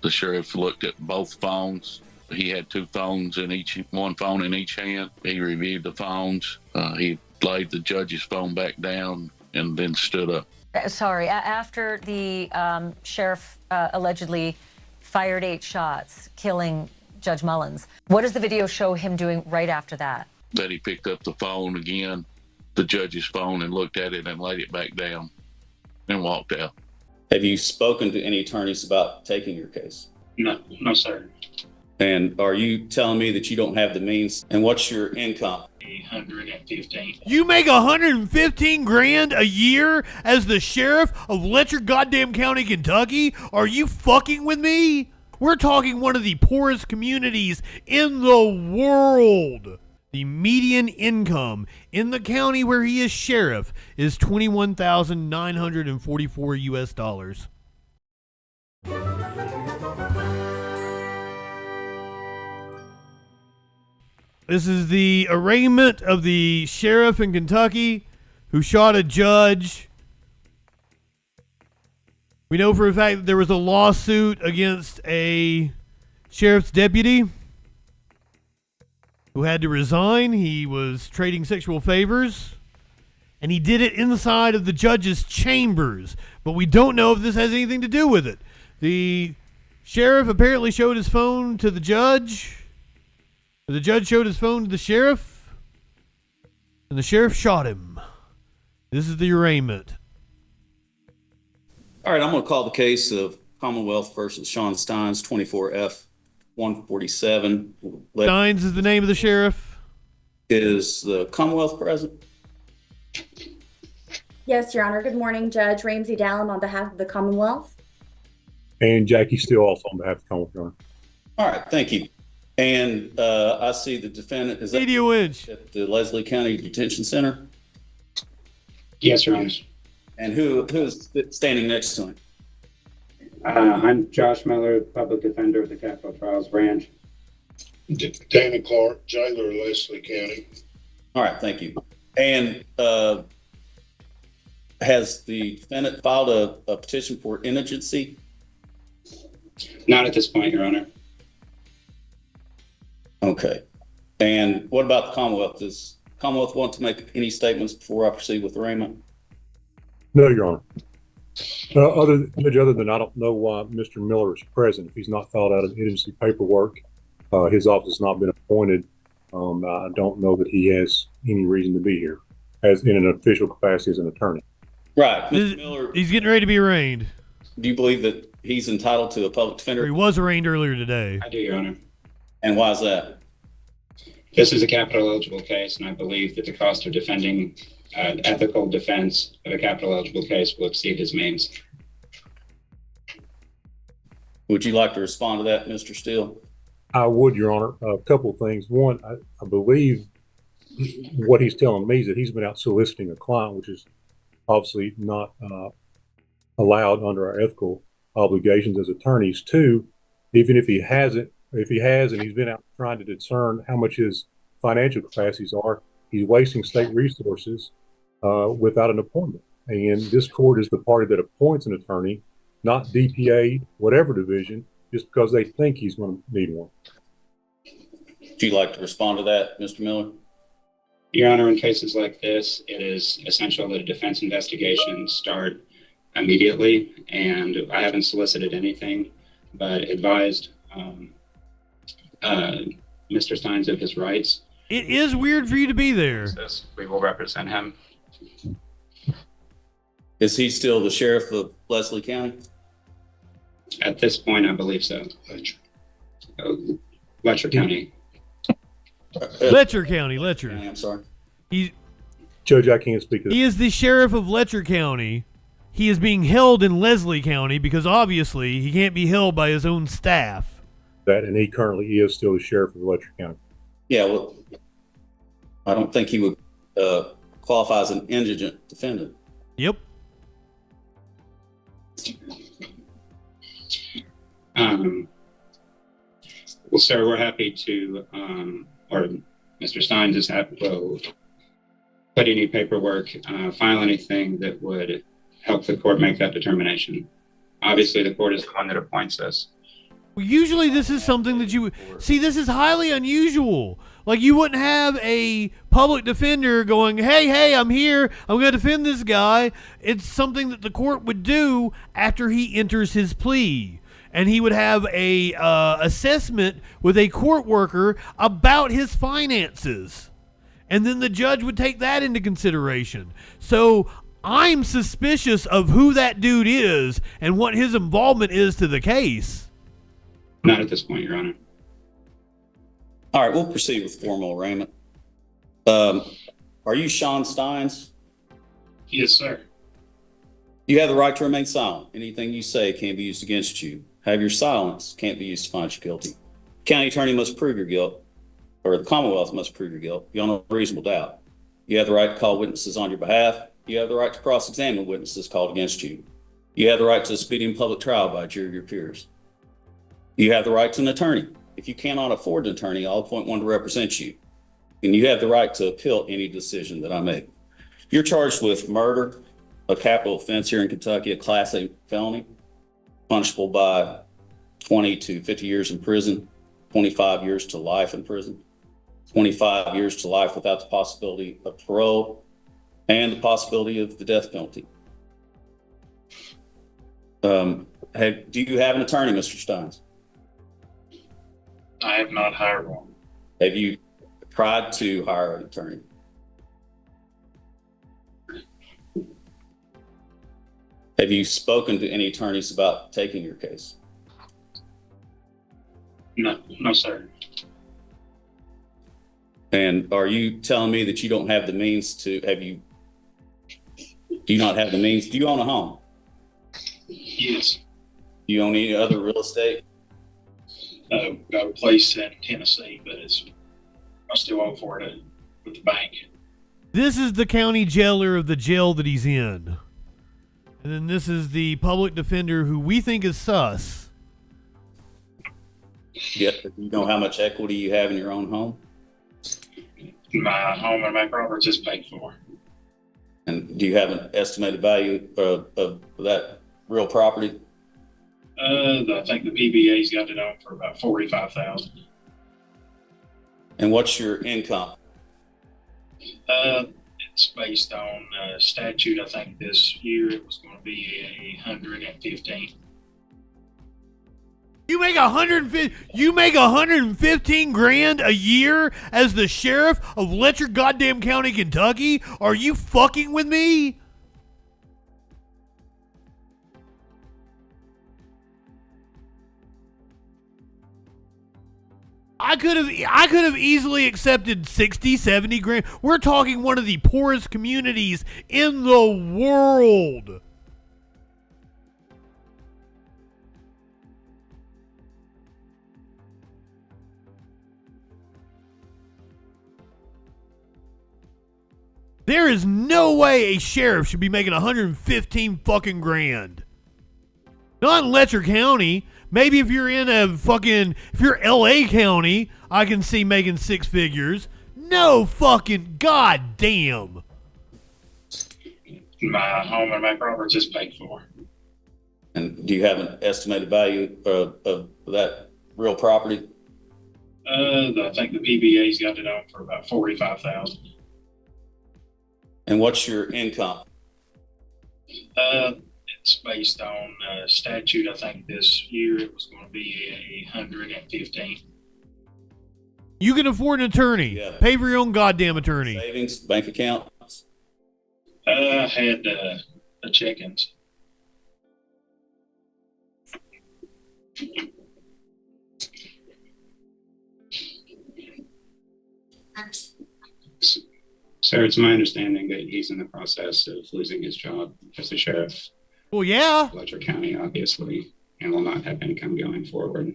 The sheriff looked at both phones. He had one phone in each hand. He reviewed the phones. He laid the judge's phone back down and then stood up. Sorry, after the sheriff allegedly fired 8 shots, killing Judge Mullins, what does the video show him doing right after that? That he picked up the phone again, the judge's phone, and looked at it and laid it back down and walked out. Have you spoken to any attorneys about taking your case? No, sir. And are you telling me that you don't have the means? And what's your income? 115. You make 115 grand a year as the sheriff of Letcher goddamn County, Kentucky? Are you fucking with me? We're talking one of the poorest communities in the world. The median income in the county where he is sheriff is $21,944 US. This is the arraignment of the sheriff in Kentucky who shot a judge. We know for a fact that there was a lawsuit against a sheriff's deputy who had to resign. He was trading sexual favors, and he did it inside of the judge's chambers. But we don't know if this has anything to do with it. The sheriff apparently showed his phone to the judge. The judge showed his phone to the sheriff, and the sheriff shot him. This is the arraignment. All right, I'm going to call the case of Commonwealth versus Sean Steins, 24F 147. Steins is the name of the sheriff. Is the Commonwealth present? Yes, Your Honor. Good morning, Judge Ramsey Dallum on behalf of the Commonwealth. And Jackie Steele also on behalf of the Commonwealth, Your Honor. All right, thank you. And I see the defendant is at the Leslie County Detention Center. Yes, Your Honor. And who is standing next to him? I'm Josh Miller, Public Defender of the Capital Trials Branch. Dana Clark, Jailer, Leslie County. All right, thank you. And has the defendant filed a petition for indigency? Not at this point, Your Honor. Okay. And what about the Commonwealth? Does Commonwealth want to make any statements before I proceed with arraignment? No, Your Honor. Other than I don't know why Mr. Miller is present. If he's not filed out an indigency paperwork, his office has not been appointed. I don't know that he has any reason to be here as in an official capacity as an attorney. Right. Mr. Miller, he's getting ready to be arraigned. Do you believe that he's entitled to a public defender? He was arraigned earlier today. I do, Your Honor. And why is that? This is a capital eligible case, and I believe that the cost of defending ethical defense of a capital eligible case will exceed his means. Would you like to respond to that, Mr. Steele? I would, Your Honor. A couple of things. One, I believe what he's telling me is that he's been out soliciting a client, which is obviously not allowed under our ethical obligations as attorneys. Two, even if he hasn't, if he has and he's been out trying to discern how much his financial capacities are, he's wasting state resources without an appointment. And this court is the party that appoints an attorney, not DPA, whatever division, just because they think he's going to need one. Would you like to respond to that, Mr. Miller? Your Honor, in cases like this, it is essential that a defense investigation start immediately, and I haven't solicited anything, but advised Mr. Steins of his rights. It is weird for you to be there. We will represent him. Is he still the sheriff of Leslie County? At this point, I believe so. Letcher County. Letcher County, Letcher. I'm sorry. Judge, I can't speak to that. He is the sheriff of Letcher County. He is being held in Leslie County because obviously he can't be held by his own staff. That, and he currently is still the sheriff of Letcher County. Yeah, well, I don't think he would qualify as an indigent defendant. Yep. Well, sir, we're happy to, or Mr. Steins is happy to put any paperwork, file anything that would help the court make that determination. Obviously, the court is the one that appoints us. Usually this is something that you see. This is highly unusual. Like, you wouldn't have a public defender going, hey, I'm here, I'm going to defend this guy. It's something that the court would do after he enters his plea. And he would have a assessment with a court worker about his finances. And then the judge would take that into consideration. So I'm suspicious of who that dude is and what his involvement is to the case. Not at this point, Your Honor. All right, we'll proceed with formal arraignment. Are you Sean Steins? Yes, sir. You have the right to remain silent. Anything you say can't be used against you. Have your silence can't be used to find you guilty. County attorney must prove your guilt, or the Commonwealth must prove your guilt beyond a reasonable doubt. You have the right to call witnesses on your behalf. You have the right to cross-examine witnesses called against you. You have the right to a speedy and public trial by a jury of your peers. You have the right to an attorney. If you cannot afford an attorney, I'll appoint one to represent you. And you have the right to appeal any decision that I make. You're charged with murder, a capital offense here in Kentucky, a Class A felony, punishable by 20 to 50 years in prison, 25 years to life in prison, 25 years to life without the possibility of parole, and the possibility of the death penalty. Do you have an attorney, Mr. Steins? I have not hired one. Have you tried to hire an attorney? Have you spoken to any attorneys about taking your case? No, sir. And are you telling me that you don't have the means to, do you not have the means? Do you own a home? Yes. Do you own any other real estate? Got a place in Tennessee, but I still owe for it with the bank. This is the county jailer of the jail that he's in. And then this is the public defender who we think is sus. Yeah, do you know how much equity you have in your own home? My home and my property is paid for. And do you have an estimated value of that real property? I think the PBA's got it on for about $45,000. And what's your income? It's based on statute. I think this year it was going to be 115. You make 115 grand a year as the sheriff of Letcher goddamn County, Kentucky? Are you fucking with me? I could have easily accepted 60, 70 grand. We're talking one of the poorest communities in the world. There is no way a sheriff should be making 115 fucking grand. Not in Letcher County. Maybe if you're in if you're LA County, I can see making six figures. No fucking goddamn. My home and my property is paid for. And do you have an estimated value of that real property? I think the PBA's got it on for about $45,000. And what's your income? It's based on statute. I think this year it was going to be 115. You can afford an attorney. Yeah. Pay for your own goddamn attorney. Savings, bank account? I had a check-ins. Sir, it's my understanding that he's in the process of losing his job as a sheriff. Well, yeah. Letcher County, obviously, and will not have income going forward.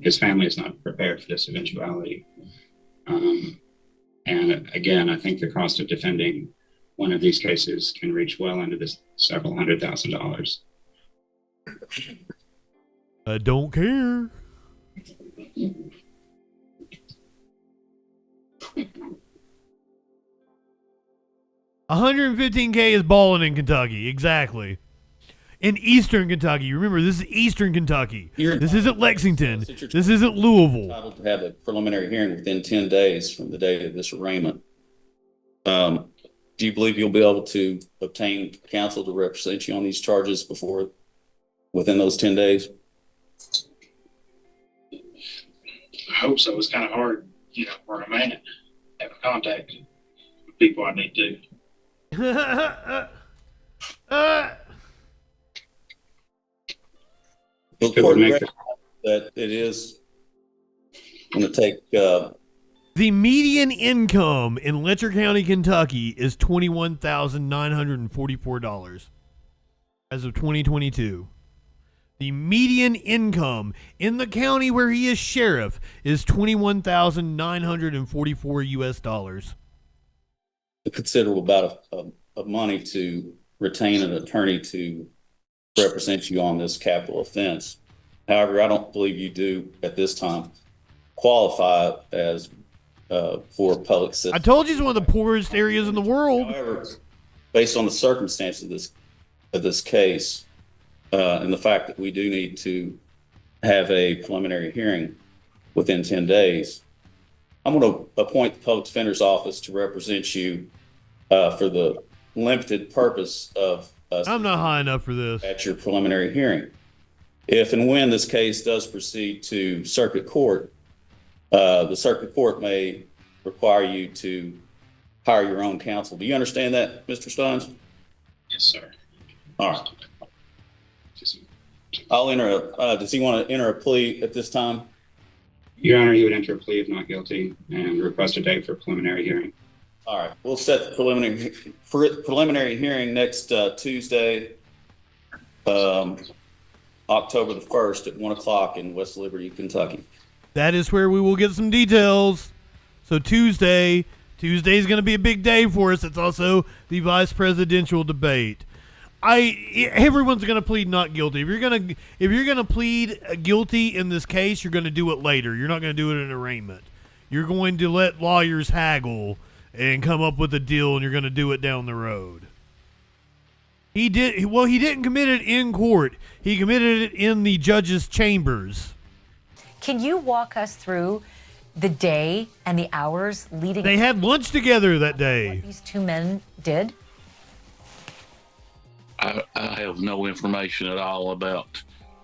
His family is not prepared for this eventuality. And again, I think the cost of defending one of these cases can reach well into this several $100,000. I don't care. $115K is balling in Kentucky. Exactly. In Eastern Kentucky. Remember, this is Eastern Kentucky. You're- This isn't Lexington. This isn't Louisville. Entitled to have a preliminary hearing within 10 days from the date of this arraignment. Do you believe you'll be able to obtain counsel to represent you on these charges within those 10 days? I hope so. It's kind of hard, where I'm at, have contact with people I need to. The court recognizes that it is going to take. The median income in Letcher County, Kentucky is $21,944 as of 2022. The median income in the county where he is sheriff is $21,944 US. A considerable amount of money to retain an attorney to represent you on this capital offense. However, I don't believe you do at this time qualify as for public assistance. I told you it's one of the poorest areas in the world. However, based on the circumstances of this case, and the fact that we do need to have a preliminary hearing within 10 days, I'm going to appoint the public defender's office to represent you for the limited purpose of us I'm not high enough for this. at your preliminary hearing. If and when this case does proceed to circuit court, the circuit court may require you to hire your own counsel. Do you understand that, Mr. Steins? Yes, sir. All right. I'll enter does he want to enter a plea at this time? Your Honor, he would enter a plea of not guilty and request a date for preliminary hearing. All right. We'll set the preliminary hearing next Tuesday, October the 1st at 1 o'clock in West Liberty, Kentucky. That is where we will get some details. So Tuesday's going to be a big day for us. It's also the vice presidential debate. Everyone's going to plead not guilty. If you're going to plead guilty in this case, you're going to do it later. You're not going to do it in arraignment. You're going to let lawyers haggle and come up with a deal, and you're going to do it down the road. He didn't commit it in court. He committed it in the judge's chambers. Can you walk us through the day and the hours leading? They had lunch together that day. What these two men did? I have no information at all about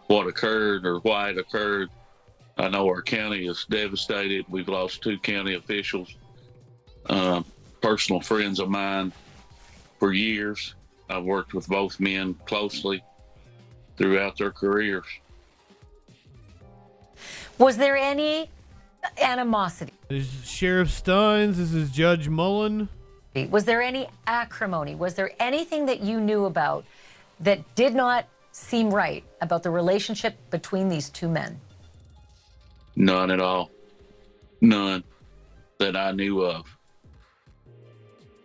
what occurred or why it occurred. I know our county is devastated. We've lost 2 county officials, personal friends of mine for years. I've worked with both men closely throughout their careers. Was there any animosity? This is Sheriff Steins. This is Judge Mullen. Was there any acrimony? Was there anything that you knew about that did not seem right about the relationship between these two men? None at all. None that I knew of.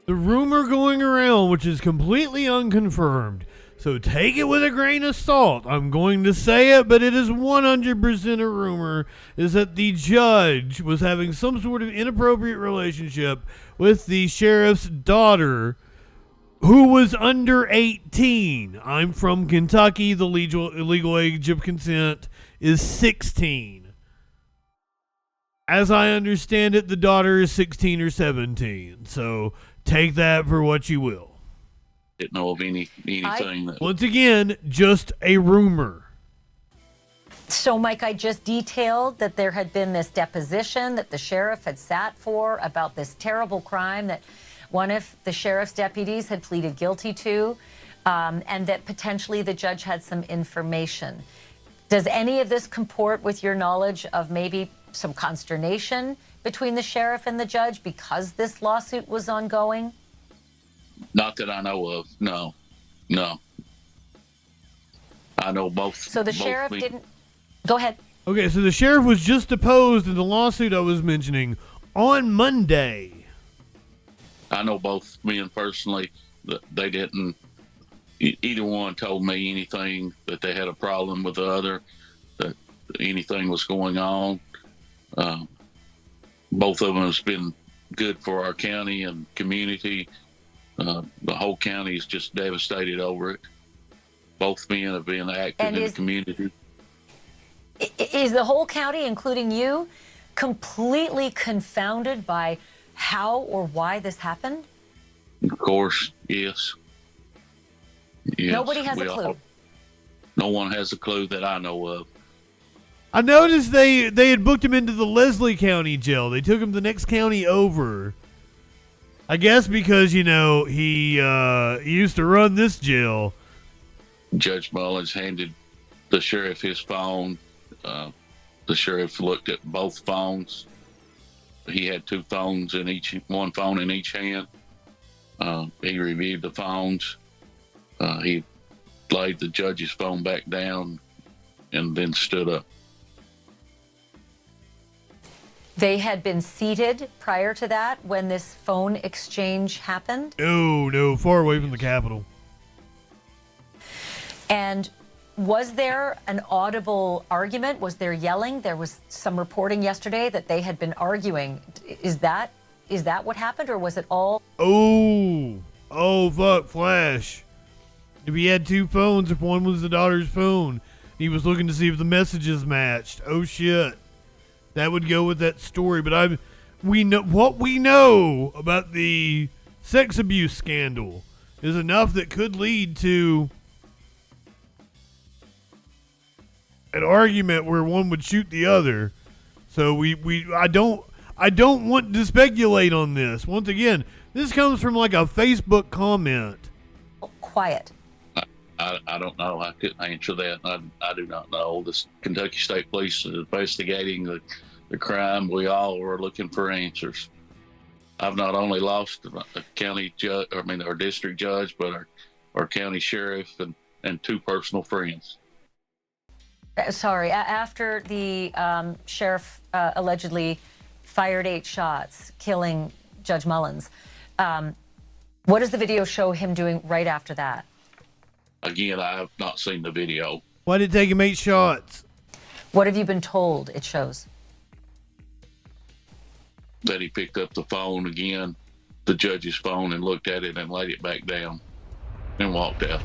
The rumor going around, which is completely unconfirmed, so take it with a grain of salt. I'm going to say it, but it is 100% a rumor, is that the judge was having some sort of inappropriate relationship with the sheriff's daughter, who was under 18. I'm from Kentucky. The legal age of consent is 16. As I understand it, the daughter is 16 or 17. So take that for what you will. Didn't know of anything that. Once again, just a rumor. So, Mike, I just detailed that there had been this deposition that the sheriff had sat for about this terrible crime that one of the sheriff's deputies had pleaded guilty to, and that potentially the judge had some information. Does any of this comport with your knowledge of maybe some consternation between the sheriff and the judge because this lawsuit was ongoing? Not that I know of. No. I know both. So the sheriff didn't. Go ahead. Okay, so the sheriff was just deposed in the lawsuit I was mentioning on Monday. I know both men personally. That they didn't. Either one told me anything that they had a problem with the other, that anything was going on. Both of them has been good for our county and community. The whole county is just devastated over it. Both men have been active And in the community. Is the whole county, including you, completely confounded by how or why this happened? Of course, yes. Yes, Nobody has a clue. No one has a clue that I know of. I noticed they had booked him into the Leslie County jail. They took him the next county over. I guess because, you know, he used to run this jail. Judge Mullins handed the sheriff his phone. The sheriff looked at both phones. He had two phones in one phone in each hand. He reviewed the phones. He laid the judge's phone back down and then stood up. They had been seated prior to that when this phone exchange happened? No, far away from the Capitol. And was there an audible argument? Was there yelling? There was some reporting yesterday that they had been arguing. Is that what happened, or was it all? Oh, fuck, Flash. If he had two phones, if one was the daughter's phone, he was looking to see if the messages matched. Oh shit, that would go with that story. But we know what we know about the sex abuse scandal is enough that could lead to an argument where one would shoot the other. So I don't want to speculate on this. Once again, this comes from like a Facebook comment. Quiet. I don't know. I couldn't answer that. I do not know. The Kentucky State Police is investigating the crime. We all are looking for answers. I've not only lost a county judge, our district judge, but our county sheriff and two personal friends. Sorry, after the sheriff allegedly fired 8 shots, killing Judge Mullins, what does the video show him doing right after that? Again, I have not seen the video. Why did it take him 8 shots? What have you been told it shows? That he picked up the phone again, the judge's phone, and looked at it and laid it back down and walked out.